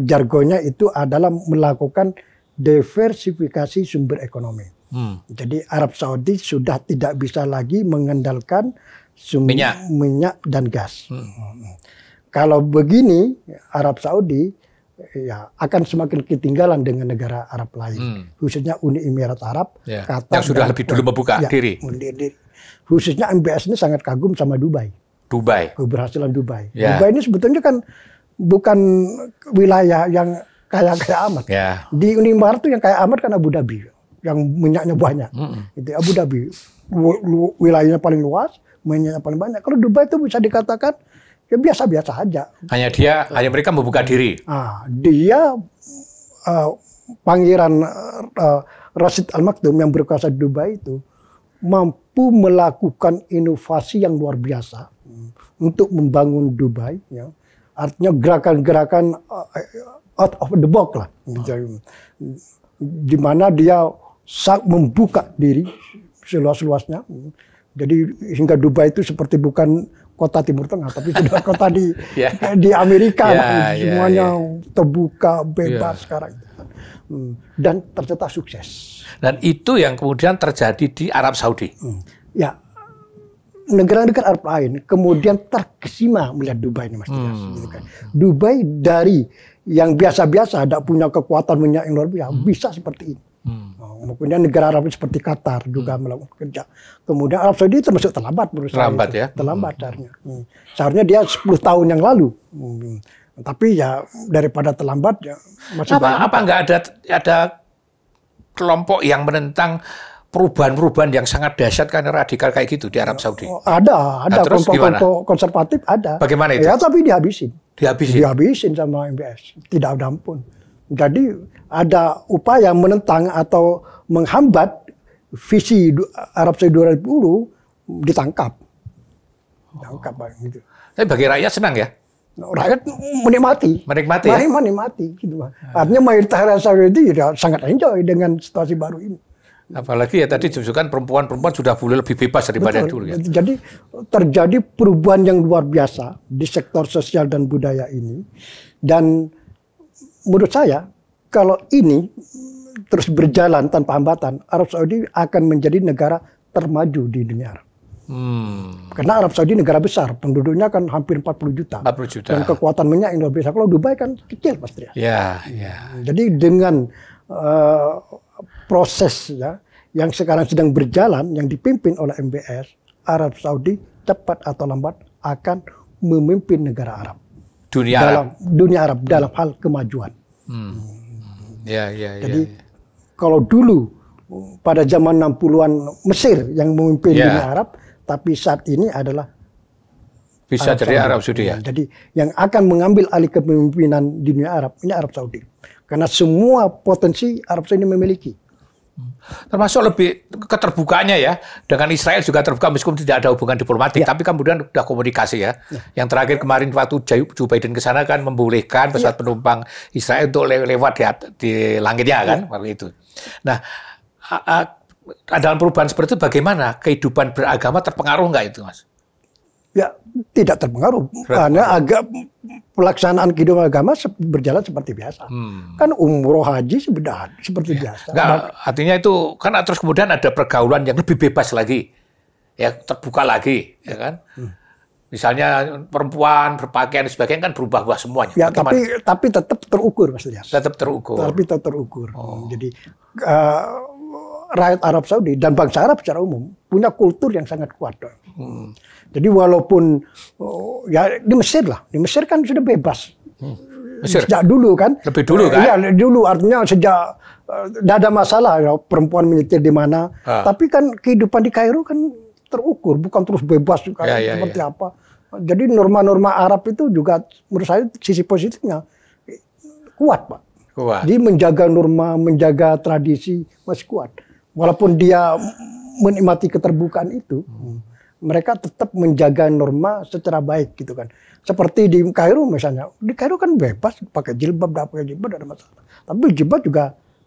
jargonnya itu adalah melakukan diversifikasi sumber ekonomi. Jadi Arab Saudi sudah tidak bisa lagi mengandalkan minyak dan gas. Kalau begini Arab Saudi ya akan semakin ketinggalan dengan negara Arab lain, khususnya Uni Emirat Arab, Qatar, yang sudah lebih dulu membuka diri. Khususnya MBS ini sangat kagum sama Dubai. Keberhasilan Dubai. Ya. Dubai ini sebetulnya kan bukan wilayah yang kaya amat. Ya. Di Uni Emirat itu yang kaya amat kan Abu Dhabi, yang minyaknya banyak. Itu Abu Dhabi, wilayahnya paling luas, minyaknya paling banyak. Kalau Dubai itu bisa dikatakan ya biasa-biasa aja. Hanya mereka membuka diri. Dia Pangeran Rashid Al Maktoum yang berkuasa di Dubai itu mampu melakukan inovasi yang luar biasa untuk membangun Dubai, ya. Artinya gerakan-gerakan out of the box lah, di mana dia membuka diri seluas-luasnya. Jadi hingga Dubai itu seperti bukan kota Timur Tengah, tapi sudah kota di Amerika, semuanya terbuka, bebas sekarang. Dan ternyata sukses. Dan itu yang kemudian terjadi di Arab Saudi. Ya, negara-negara Arab lain kemudian terkesima melihat Dubai ini, Mas Dias. Dubai dari yang biasa-biasa, tidak punya kekuatan minyak yang luar biasa, bisa seperti ini. Kemudian negara Arab seperti Qatar juga melakukan kerja. Kemudian Arab Saudi termasuk terlambat menurut saya. Terlambat ya? Terlambat seharusnya. Seharusnya dia 10 tahun yang lalu. Tapi ya daripada terlambat ya masih apa nggak ada kelompok yang menentang perubahan-perubahan yang sangat dahsyat karena radikal kayak gitu di Arab Saudi? Ada kelompok-kelompok konservatif ada. Bagaimana itu? Ya tapi dihabisin Dihabisin sama MBS. Tidak ada ampun. Jadi ada upaya menentang atau menghambat visi Arab Saudi 2010 ditangkap. Gitu. Tapi bagi rakyat senang ya? Rakyat menikmati. Gitu. Artinya mayoritas rakyat Saudi ya sangat enjoy dengan situasi baru ini. Apalagi ya tadi juga perempuan sudah boleh lebih bebas daripada dulu. Ya. Jadi terjadi perubahan yang luar biasa di sektor sosial dan budaya ini. Dan menurut saya kalau ini terus berjalan tanpa hambatan, Arab Saudi akan menjadi negara termaju di dunia Arab. Karena Arab Saudi negara besar, penduduknya kan hampir 40 juta. Dan kekuatan minyak yang luar biasa. Kalau Dubai kan kecil, Mas Trias. Ya. Jadi dengan proses ya yang sekarang sedang berjalan, yang dipimpin oleh MBS, Arab Saudi cepat atau lambat akan memimpin negara Arab. Dunia Arab dalam hal kemajuan. Jadi kalau dulu pada zaman 60-an Mesir yang memimpin dunia Arab, tapi saat ini adalah bisa jadi Arab Saudi ya. Jadi yang akan mengambil alih kepemimpinan di dunia Arab ini Arab Saudi. Karena semua potensi Arab Saudi memiliki. Termasuk lebih keterbukaannya ya. Dengan Israel juga terbuka meskipun tidak ada hubungan diplomatik, tapi kemudian sudah komunikasi ya. Yang terakhir kemarin waktu Joe Biden ke sana kan membolehkan pesawat penumpang Israel untuk lewat di langitnya kan, waktu itu. Nah, dalam perubahan seperti itu bagaimana kehidupan beragama terpengaruh nggak itu, Mas? Ya, tidak terpengaruh. Karena pelaksanaan kehidupan agama berjalan seperti biasa. Kan umroh haji seperti biasa. Enggak, artinya itu kan terus kemudian ada pergaulan yang lebih bebas lagi. Ya, terbuka lagi, ya kan? Misalnya perempuan berpakaian dan sebagainya kan berubah-ubah semuanya. Ya, tapi tetap terukur, Mas Ilyas. Tetap terukur. Jadi rakyat Arab Saudi dan bangsa Arab secara umum punya kultur yang sangat kuat. Jadi walaupun ya di Mesir kan sudah bebas. Sejak dulu kan. Lebih dulu kan? Iya, dulu artinya sejak tidak ada masalah ya, perempuan menyetir di mana. Tapi kan kehidupan di Kairo kan terukur, bukan terus bebas seperti apa. Jadi norma-norma Arab itu juga menurut saya sisi positifnya kuat, Pak. Jadi menjaga norma, menjaga tradisi masih kuat. Walaupun dia menikmati keterbukaan itu, mereka tetap menjaga norma secara baik gitu kan. Seperti di Kairo misalnya, di Kairo kan bebas pakai jilbab, tidak pakai jilbab tidak ada masalah. Tapi jilbab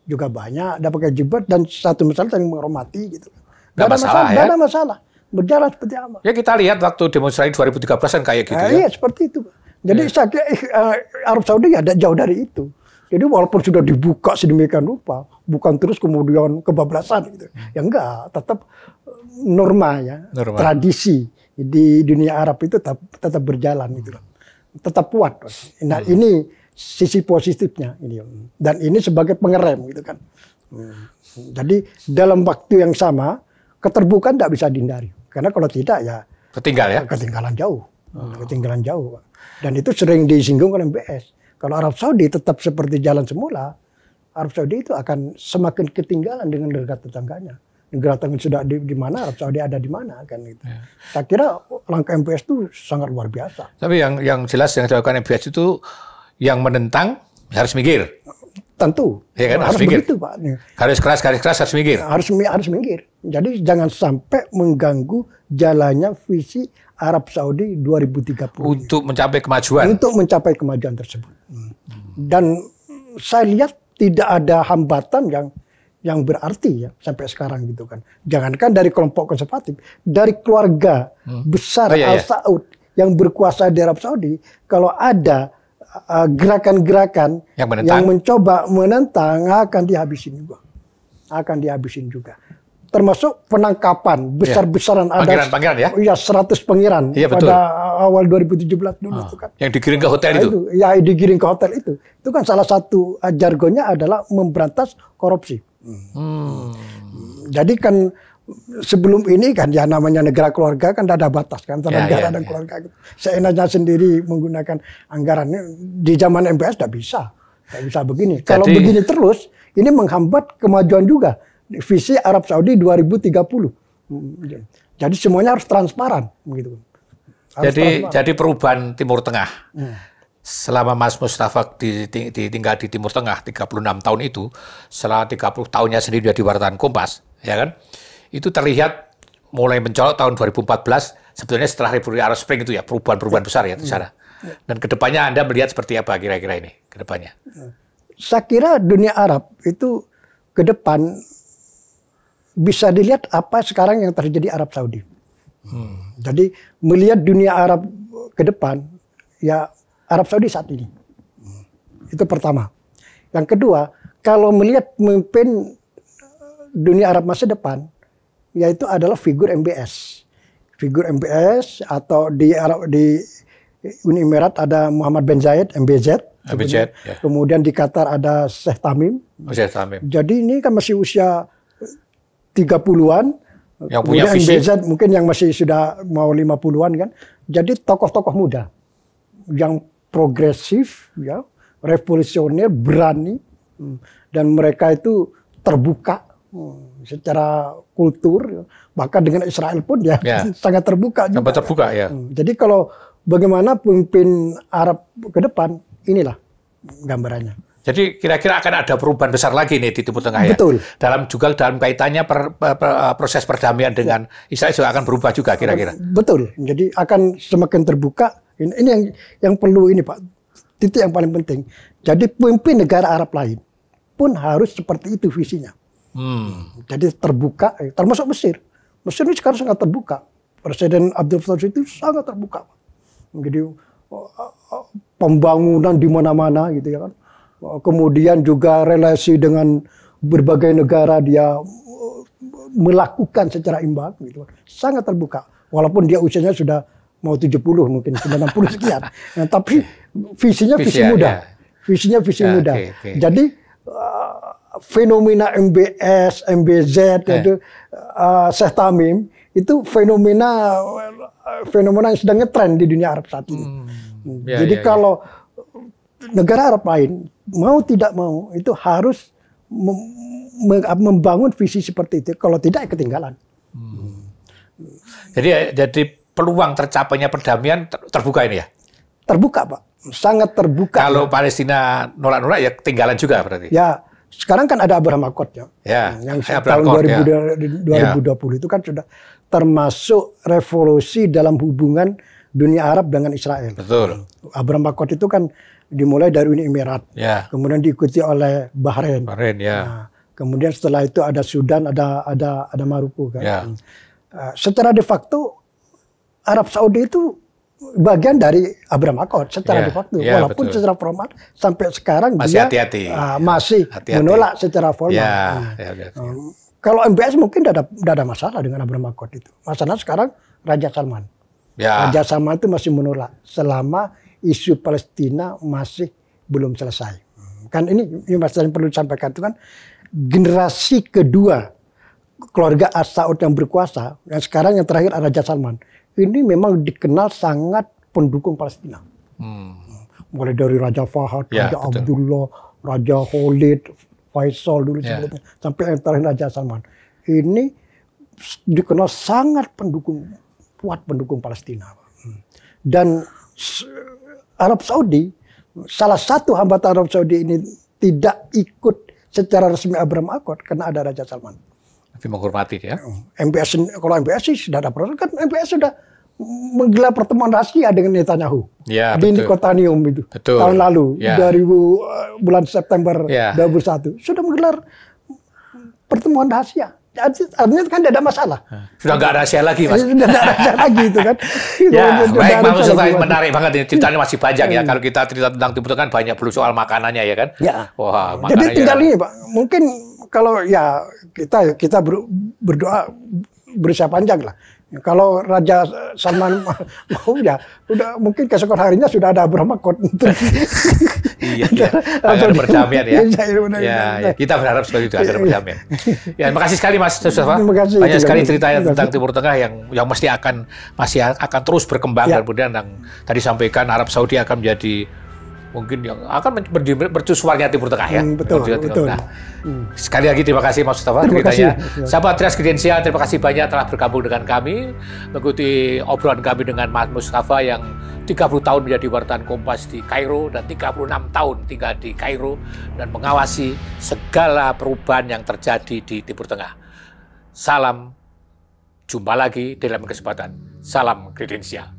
juga banyak, tidak pakai jilbab dan satu masalah saling menghormati gitu. Tidak ada masalah. Berjalan seperti apa. Ya kita lihat waktu demonstrasi 2013 kan kayak gitu ya. Iya seperti itu. Jadi saya kira Arab Saudi ya ada jauh dari itu. Jadi walaupun sudah dibuka sedemikian rupa, bukan terus kemudian kebablasan gitu. Ya enggak, tetap norma ya, tradisi di dunia Arab itu tetap berjalan gitu loh. Tetap kuat. Nah, ini sisi positifnya ini. Dan ini sebagai pengerem gitu kan. Jadi dalam waktu yang sama keterbukaan tidak bisa dihindari. Karena kalau tidak ya ketinggalan jauh. Ketinggalan jauh. Dan itu sering disinggung oleh MBS. Kalau Arab Saudi tetap seperti jalan semula, Arab Saudi itu akan semakin ketinggalan dengan negara tetangganya. Negara tetangga sudah di mana, Arab Saudi ada di mana kan gitu. Ya. Saya kira langkah MBS itu sangat luar biasa. Tapi yang jelas yang dilakukan MBS itu yang menentang harus minggir. Tentu. Ya kan, harus begitu, Pak. Garis keras harus minggir. Harus minggir. Jadi jangan sampai mengganggu jalannya visi Arab Saudi 2030. Untuk mencapai kemajuan. Untuk mencapai kemajuan tersebut. Dan saya lihat tidak ada hambatan yang berarti ya sampai sekarang gitu kan. Jangankan dari kelompok konservatif, dari keluarga besar Al Saud yang berkuasa di Arab Saudi, kalau ada gerakan-gerakan yang mencoba menentang akan dihabisin juga. Termasuk penangkapan besar-besaran ada panggilan ya? Iya, 100 pangeran pada awal 2017 dulu itu kan. Yang digiring ke hotel itu. Ya, digiring ke hotel itu. Itu kan salah satu jargonnya adalah memberantas korupsi. Jadi kan sebelum ini kan ya namanya negara keluarga kan ada batas kan antara negara dan keluarga. Seenaknya sendiri menggunakan anggaran di zaman MBS tidak bisa begini. Kalau begini terus ini menghambat kemajuan juga visi Arab Saudi 2030. Jadi semuanya harus transparan begitu. Jadi perubahan Timur Tengah. Selama Mas Mustafa tinggal di Timur Tengah 36 tahun itu, setelah 30 tahunnya sendiri di wartawan Kompas, ya kan? Itu terlihat mulai mencolok tahun 2014 sebetulnya setelah Revolusi Arab Spring itu ya perubahan besar ya di sana. Dan kedepannya Anda melihat seperti apa kira-kira ini kedepannya? Saya kira dunia Arab itu ke depan bisa dilihat apa sekarang yang terjadi Arab Saudi. Jadi melihat dunia Arab ke depan ya Arab Saudi saat ini. Itu pertama. Yang kedua, kalau melihat pemimpin dunia Arab masa depan, yaitu adalah figur MBS. Figur MBS atau di Uni Emirat ada Muhammad bin Zayed, MBZ. Ya. Kemudian di Qatar ada Sheikh Tamim. Jadi ini kan masih usia 30-an. Yang punya visi. MBZ mungkin yang masih sudah mau 50-an kan. Jadi tokoh-tokoh muda yang progresif, ya, revolusioner, berani, dan mereka itu terbuka secara kultur, bahkan dengan Israel pun ya sangat terbuka juga. Terbuka ya. Jadi kalau bagaimana pemimpin Arab ke depan, inilah gambarannya. Jadi kira-kira akan ada perubahan besar lagi nih di Timur Tengah ya. Betul. Dalam kaitannya proses perdamaian dengan Israel juga akan berubah juga kira-kira. Betul. Jadi akan semakin terbuka. Ini yang perlu ini Pak. Titik yang paling penting. Jadi pemimpin negara Arab lain pun harus seperti itu visinya. Jadi terbuka, termasuk Mesir. Mesir ini sekarang sangat terbuka. Presiden Abdul Fattah itu sangat terbuka. Jadi pembangunan di mana-mana gitu ya kan. Kemudian juga relasi dengan berbagai negara dia melakukan secara imbang gitu. Sangat terbuka. Walaupun dia usianya sudah mau 70 mungkin 90 sekian. Nah, tapi visinya visi muda. Visinya visi muda. Jadi fenomena MBS, MBZ itu Sheikh Tamim itu fenomena yang sedang ngetren di dunia Arab saat ini. Jadi kalau negara Arab lain mau tidak mau itu harus membangun visi seperti itu. Kalau tidak ketinggalan. Jadi peluang tercapainya perdamaian terbuka ini ya? Terbuka Pak, sangat terbuka. Kalau Palestina nolak-nolak ya ketinggalan juga berarti? Ya, sekarang kan ada Abraham Accord ya. Yang tahun 2020 itu kan sudah termasuk revolusi dalam hubungan dunia Arab dengan Israel. Betul. Abraham Accord itu kan dimulai dari Uni Emirat, kemudian diikuti oleh Bahrain. Nah, kemudian setelah itu ada Sudan, ada Maroko kan. Secara de facto Arab Saudi itu bagian dari Abraham Accord secara de facto, walaupun secara formal sampai sekarang masih dia masih hati-hati. Menolak secara formal. Kalau MBS mungkin tidak ada masalah dengan Abraham Accord itu. Masalah sekarang Raja Salman. Raja Salman itu masih menolak selama isu Palestina masih belum selesai. Kan ini masalah yang perlu disampaikan itu kan generasi kedua keluarga As-Saud yang berkuasa, yang sekarang yang terakhir Raja Salman. Ini memang dikenal sangat pendukung Palestina. Mulai dari Raja Fahad, Ya, Raja betul. Abdullah, Raja Khalid, Faisal dulu Ya. sebelumnya, sampai yang terakhir Raja Salman. Ini dikenal sangat kuat pendukung Palestina. Dan Arab Saudi, salah satu hambatan Arab Saudi ini tidak ikut secara resmi Abraham Accord karena ada Raja Salman. Tapi menghormati ya. MBS, kalau MBS sih sudah ada proses, kan MBS sudah menggelar pertemuan rahasia dengan Netanyahu Ya, di betul. Nikotanium itu Betul. tahun lalu, Ya. 2000 bulan September Ya. 2021 sudah menggelar pertemuan rahasia. Artinya kan tidak ada masalah. Sudah nggak rahasia lagi, Mas. Sudah tidak ada masalah lagi itu kan. Ya, Sudah baik, ada Mas masalah Mustafa, lagi. menarik banget ini. Ceritanya masih panjang ya. Kalau kita cerita tentang Timur Tengah banyak perlu soal makanannya ya kan. Ya. Wah, Jadi makanannya. tinggal ini Pak, mungkin kalau ya kita berdoa berusia panjang lah. Kalau Raja Salman mau ya, udah mungkin keesokan harinya sudah ada Abraham Accord. Iya, iya. Agar berdamaian ya. Ya, kita berharap seperti itu agar berdamaian. Ya, terima kasih sekali Mas Mustafa. Terima kasih. Banyak sekali ceritanya Terima tentang kasih. Timur Tengah yang masih akan terus berkembang Ya. dan kemudian yang tadi sampaikan Arab Saudi akan menjadi mungkin yang akan mercusuarnya Timur Tengah ya. Betul, Mercusuar Timur betul. Tengah. Sekali lagi terima kasih Mas Mustafa Terima ceritanya. kasih. Sahabat Trias Kredensial, terima kasih banyak telah bergabung dengan kami, mengikuti obrolan kami dengan Mas Mustafa yang 30 tahun menjadi wartawan Kompas di Kairo dan 36 tahun tinggal di Kairo dan mengawasi segala perubahan yang terjadi di Timur Tengah. Salam, jumpa lagi dalam kesempatan. Salam Kredensial.